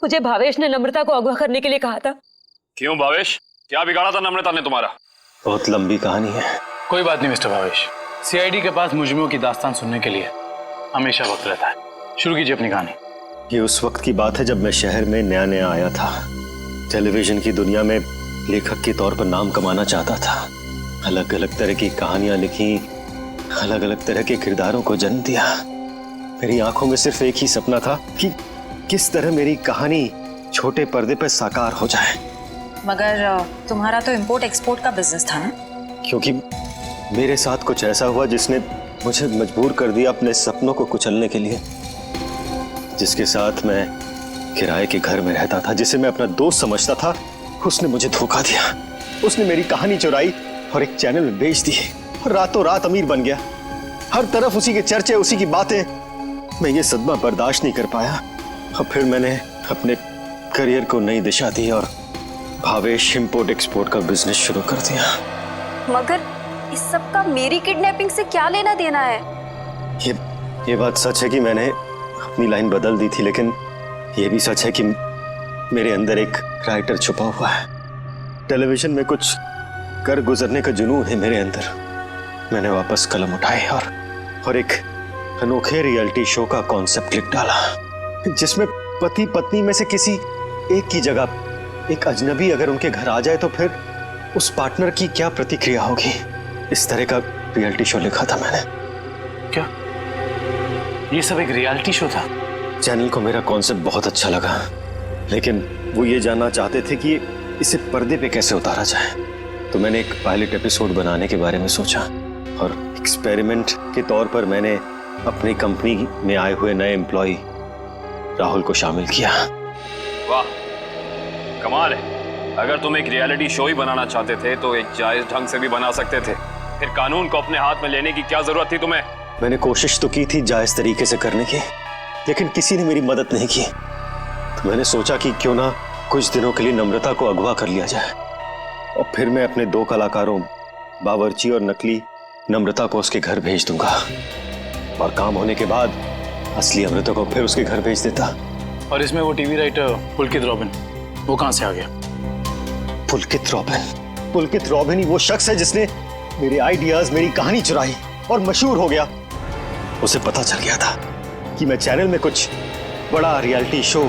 S15: मुझे भावेश ने नम्रता को अगवा करने के लिए कहा था।
S5: क्यों भावेश, क्या बिगाड़ा था नम्रता ने तुम्हारा?
S10: बहुत लंबी कहानी है।
S8: कोई बात नहीं मिस्टर भावेश, CID के पास मुजरिमों की दास्तान सुनने के लिए हमेशा वक्त रहता है। शुरू कीजिए अपनी कहानी।
S11: ये उस वक्त की बात है जब मैं शहर में नया नया आया था। टेलीविजन की दुनिया में लेखक के तौर पर नाम कमाना चाहता था। अलग अलग तरह की कहानियां लिखी, अलग अलग तरह के किरदारों को जन्म दिया। मेरी आंखों में सिर्फ एक ही सपना था कि किस तरह मेरी कहानी छोटे पर्दे पर साकार हो जाए।
S13: मगर तुम्हारा तो इंपोर्ट एक्सपोर्ट का बिजनेस था ना?
S11: क्योंकि मेरे साथ कुछ ऐसा हुआ जिसने मुझे मजबूर कर दिया अपने सपनों को कुचलने के लिए। जिसके साथ मैं किराए के घर में रहता था, जिसे मैं अपना दोस्त समझता था, उसने मुझे धोखा दिया। उसने मेरी कहानी चुराई और एक चैनल में बेच दी और रातों रात अमीर बन गया। हर तरफ उसी के चर्चे, उसी की बातें। मैं ये सदमा बर्दाश्त नहीं कर पाया और फिर मैंने अपने करियर को नई दिशा दी और भावेश इंपोर्ट एक्सपोर्ट का बिजनेस शुरू कर दिया।
S4: मगर इस सब का मेरी किडनैपिंग से क्या लेना देना है?
S11: ये बात सच है कि मैंने अपनी लाइन बदल दी थी, लेकिन ये भी सच है कि मेरे अंदर एक राइटर छुपा हुआ है। टेलीविजन में कुछ कर गुजरने का जुनून है मेरे अंदर। मैंने वापस कलम उठाई और एक अनोखे रियलिटी शो का कॉन्सेप्ट लिख डाला, जिसमें पति पत्नी में से किसी एक की जगह एक अजनबी अगर उनके घर आ जाए तो फिर उस पार्टनर की क्या प्रतिक्रिया होगी। इस तरह का रियलिटी शो लिखा था मैंने।
S8: क्या ये सब एक रियलिटी शो था?
S11: चैनल को मेरा कॉन्सेप्ट बहुत अच्छा लगा, लेकिन वो ये जानना चाहते थे कि इसे पर्दे पे कैसे उतारा जाए। तो मैंने एक पायलट एपिसोड बनाने के बारे में सोचा और एक्सपेरिमेंट के तौर पर मैंने अपनी कंपनी में आए हुए नए एम्प्लॉय राहुल को शामिल किया।
S12: वाह, कमाल है। अगर तुम एक रियलिटी शो ही बनाना चाहते थे तो एक जायज ढंग से भी बना सकते थे। फिर कानून को अपने हाथ में लेने की क्या जरूरत थी तुम्हें?
S11: मैंने कोशिश तो की थी जायज तरीके से करने की, लेकिन किसी ने मेरी मदद नहीं की। तो मैंने सोचा कि क्यों ना कुछ दिनों के लिए नम्रता को अगवा कर लिया जाए और फिर मैं अपने 2 कलाकारों बावर्ची और नकली नम्रता को उसके घर भेज दूंगा और काम होने के बाद असली अमृता को फिर उसके घर भेज देता।
S8: और इसमें वो टीवी राइटर पुलकित रॉबिन, वो कहां से आ गया?
S11: पुलकित रॉबिन ही वो शख्स है जिसने मेरे आइडियाज, मेरी कहानी चुराई और मशहूर हो गया। उसे पता चल गया था कि मैं चैनल में कुछ बड़ा रियलिटी शो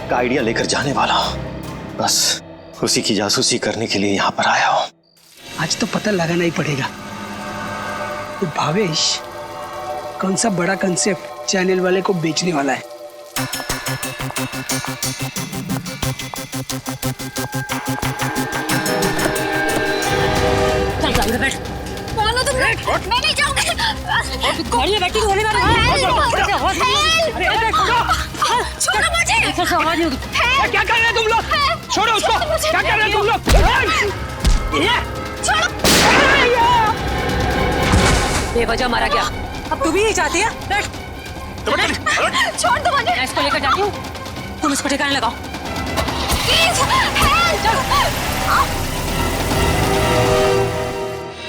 S11: का आइडिया लेकर जाने वाला हूं। बस उसी की जासूसी करने के लिए यहाँ पर आया हूँ।
S3: आज तो पता लगाना ही पड़ेगा कि भावेश कौन सा बड़ा कंसेप्ट चैनल वाले को बेचने वाला है।
S15: चल गाड़ी में बैठ।
S4: कौन हो तुम? मैं नहीं जाऊंगी।
S15: गाड़ी में बैठी गोली मारो।
S4: छोड़ो मुझे।
S3: क्या कर रहे हैं तुम लोग? छोड़ो उसको। क्या कर रहे हैं तुम लोग?
S4: छोड़ो।
S15: बेवजह मारा गया। अब तू भी यही चाहती है? बैठ।
S4: छोड़ दो मुझे।
S15: मैं इसको लेकर जाती हूँ, तुम इसको ठिकाने लगाओ।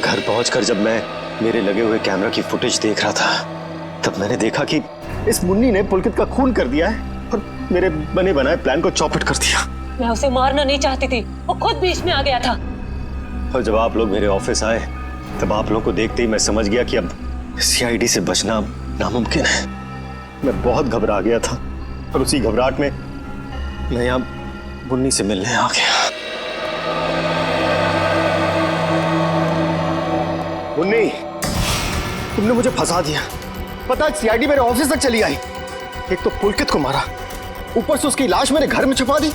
S11: घर पहुंचकर जब मैं मेरे लगे हुए कैमरा की फुटेज देख रहा था, तब मैंने देखा कि इस मुन्नी ने पुलकित का खून कर दिया है और मेरे बने बनाए प्लान को चौपट कर दिया।
S15: मैं उसे मारना नहीं चाहती थी, वो खुद बीच में आ गया था।
S11: और जब आप लोग मेरे ऑफिस आए, तब आप लोगों को देखते ही मैं समझ गया कि अब सीआईडी से बचना नामुमकिन है। मैं बहुत घबरा गया था और उसी घबराहट में मैं यहाँ मुन्नी से मिलने आ गया। मुन्नी, तुमने मुझे फंसा दिया। पता है सीआईडी मेरे ऑफिस तक चली आई। एक तो पुलकित को मारा, ऊपर से उसकी लाश मेरे घर में छुपा दी।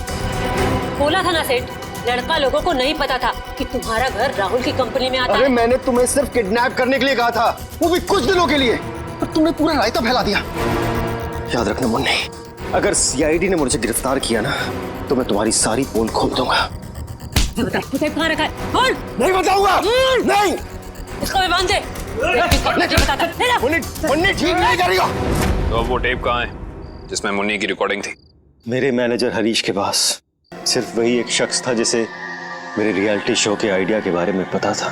S15: बोला था ना सेठ, लड़का लोगों को नहीं पता था कि तुम्हारा घर राहुल की कंपनी में आता है।
S11: अरे मैंने तुम्हें सिर्फ किडनैप करने के लिए कहा था, वो भी कुछ दिनों के लिए, पर तुमने पूरा रायता फैला दिया। याद रखना मुन्नी, अगर सीआईडी ने मुझे गिरफ्तार किया ना, तो मैं तुम्हारी सारी पोल खोल दूंगा।
S15: बता कहाँ रखा है? बोल।
S11: नहीं बताऊंगा। नहीं।
S15: इसको भी बांध दे।
S11: मुन्नी ठीक नहीं करेगा।
S12: तो अब वो टेप कहाँ है जिसमें मुन्नी की रिकॉर्डिंग थी?
S11: मेरे मैनेजर हरीश के पास। सिर्फ वही एक शख्स था जिसे मेरे रियलिटी शो के आइडिया के बारे में पता था।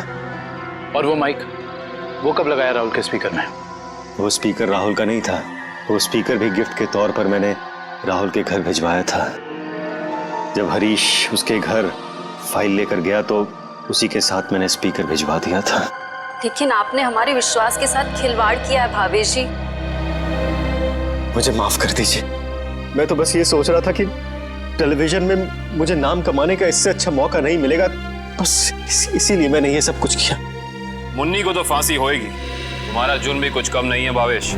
S8: और वो माइक, वो कब लगाया राहुल के स्पीकर में?
S11: वो स्पीकर राहुल का नहीं था। वो स्पीकर भी गिफ्ट के तौर पर मैंने राहुल के घर भिजवाया था। जब हरीश उसके घर फाइल लेकर गया तो उसी के साथ मैंने स्पीकर भिजवा दिया था।
S4: लेकिन आपने हमारे विश्वास के साथ खिलवाड़ किया है भावेश जी।
S11: मुझे माफ कर दीजिए। मैं तो बस ये सोच रहा था कि टेलीविजन में मुझे नाम कमाने का इससे अच्छा मौका नहीं मिलेगा, बस इसीलिए मैंने ये सब कुछ किया।
S12: मुन्नी को तो फांसी होएगी, तुम्हारा जुर्म भी कुछ कम नहीं है भावेश।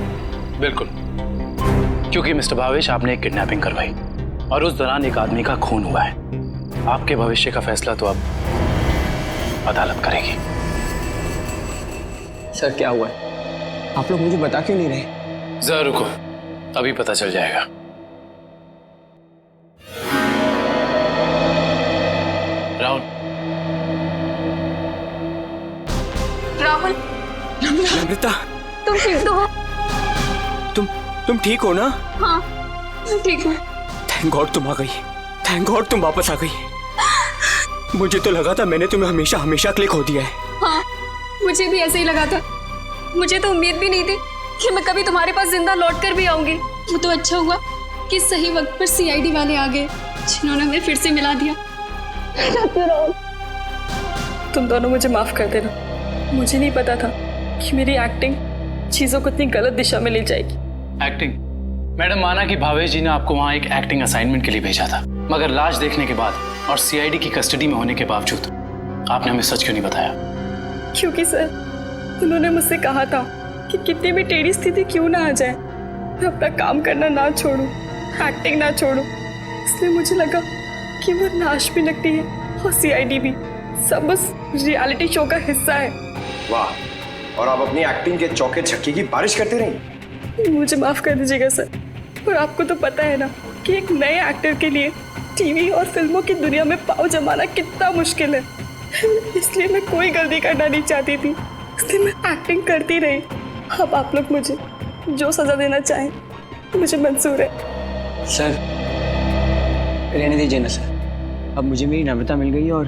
S8: बिल्कुल, क्योंकि मिस्टर भावेश आपने एक किडनैपिंग करवाई और उस दौरान एक आदमी का खून हुआ है। आपके भविष्य का फैसला तो अब अदालत करेगी।
S2: सर क्या हुआ है? आप लोग मुझे बता क्यों नहीं रहे?
S8: जरा रुको, अभी पता चल जाएगा। राहुल।
S4: राहुल।
S2: नम्रता,
S4: तुम ठीक तो हो?
S2: तुम ठीक हो ना?
S4: हाँ, मैं ठीक हूँ।
S2: थैंक गॉड तुम आ गई। थैंक गॉड तुम वापस आ गई। मुझे तो लगा था मैंने तुम्हें हमेशा हमेशा के लिए खो दिया है।
S4: हाँ, मुझे भी ऐसे ही लगा था। मुझे तो उम्मीद भी नहीं थी कि मैं कभी तुम्हारे पास जिंदा लौट कर भी आऊंगी। वो तो अच्छा हुआ कि सही वक्त पर सीआईडी वाले आ गए, जिन्होंने हमें फिर से मिला दिया। तुम दोनों मुझे माफ कर देना। मुझे नहीं पता था कि मेरी एक्टिंग चीजों को इतनी गलत दिशा में ले जाएगी।
S8: एक्टिंग? मैडम, माना कि भावेश जी ने आपको वहाँ एक एक्टिंग असाइनमेंट के लिए भेजा था, मगर लाश देखने के बाद और सीआईडी की कस्टडी में होने के बावजूद आपने हमें सच क्यों नहीं बताया?
S4: क्योंकि सर, उन्होंने मुझसे कहा था कि कितनी भी टेढ़ी स्थिति क्यों ना आ जाए, मैं अपना काम करना ना छोड़ूं, एक्टिंग ना छोड़ूं। इसलिए मुझे लगा कि वो लाश भी नकली है और सीआईडी भी सब बस रियलिटी शो का हिस्सा है।
S3: वाह, और आप अपनी एक्टिंग के चौके छक्के की बारिश करते रही।
S4: मुझे माफ कर दीजिएगा सर। और आपको तो पता है ना कि एक नए एक्टर के लिए टीवी और फिल्मों की दुनिया में पाँव जमाना कितना मुश्किल है। इसलिए मैं कोई गलती करना नहीं चाहती थी, इसलिए मैं एक्टिंग करती रही। अब आप लोग मुझे जो सजा देना चाहें मुझे मंजूर है।
S2: सर रहने दीजिए ना सर, अब मुझे मेरी नम्रता मिल गई और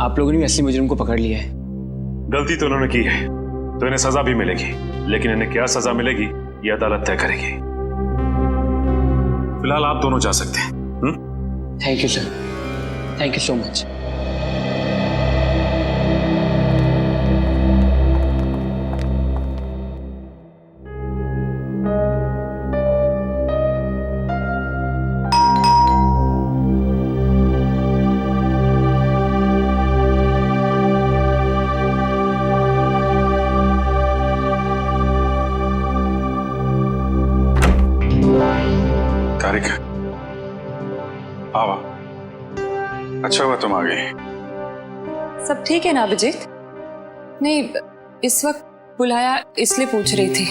S2: आप लोगों ने भी असली मुजरिम को पकड़ लिया है।
S7: गलती तो उन्होंने की है, तो इन्हें सजा भी मिलेगी, लेकिन इन्हें क्या सजा मिलेगी ये अदालत तय करेगी। फिलहाल आप दोनों जा सकते हैं।
S2: Thank you sir, thank you so much.
S1: तारिका, आवा, अच्छा हुआ तुम आ गई।
S9: सब ठीक है ना अभिजीत? नहीं, इस वक्त बुलाया इसलिए पूछ रही थी।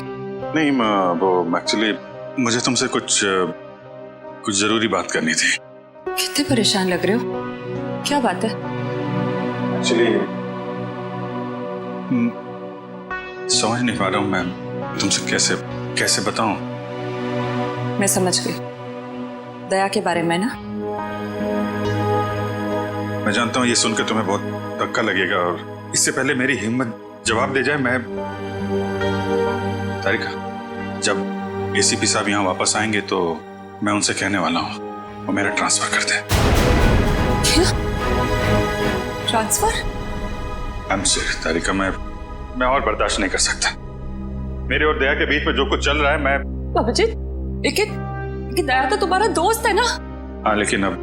S1: नहीं, वो एक्चुअली मुझे तुमसे कुछ जरूरी बात करनी थी।
S9: कितने परेशान लग रहे हो, क्या बात है?
S1: एक्चुअली समझ नहीं पा रहा हूँ मैं तुमसे कैसे बताऊं।
S9: मैं समझ गई, दया के बारे में ना?
S1: मैं जानता हूँ ये सुनकर तुम्हें बहुत धक्का लगेगा, और इससे पहले मेरी हिम्मत जवाब दे जाए, मैं तारिका, जब एसीपी साहब यहाँ वापस आएंगे तो मैं उनसे कहने वाला हूँ वो मेरा ट्रांसफर कर दे।
S9: क्या? ट्रांसफर?
S1: आई एम सॉरी तारिका, मैं और बर्दाश्त नहीं कर सकता। मेरे और दया के बीच में जो कुछ चल रहा है, मैं
S9: अभिजीत, लेकिन दया तो तुम्हारा दोस्त है ना?
S1: हाँ, लेकिन अब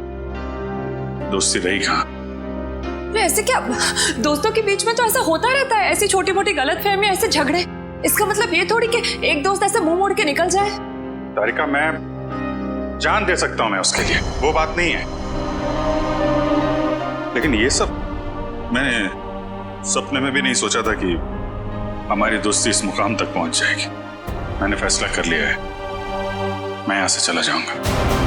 S1: दोस्ती रही कहाँ?
S9: ऐसे क्या, दोस्तों के बीच में तो ऐसा होता रहता है, ऐसी छोटी मोटी गलतफहमी, ऐसे झगड़े। इसका मतलब ये थोड़ी कि एक दोस्त ऐसे मुंह मोड़ के निकल जाए।
S1: तारिका, मैं जान दे सकता हूं मैं उसके लिए, वो बात नहीं है, लेकिन ये सब मैंने सपने में भी नहीं सोचा था कि हमारी दोस्ती इस मुकाम तक पहुंच जाएगी। मैंने फैसला कर लिया है, मैं यहां से चला जाऊंगा।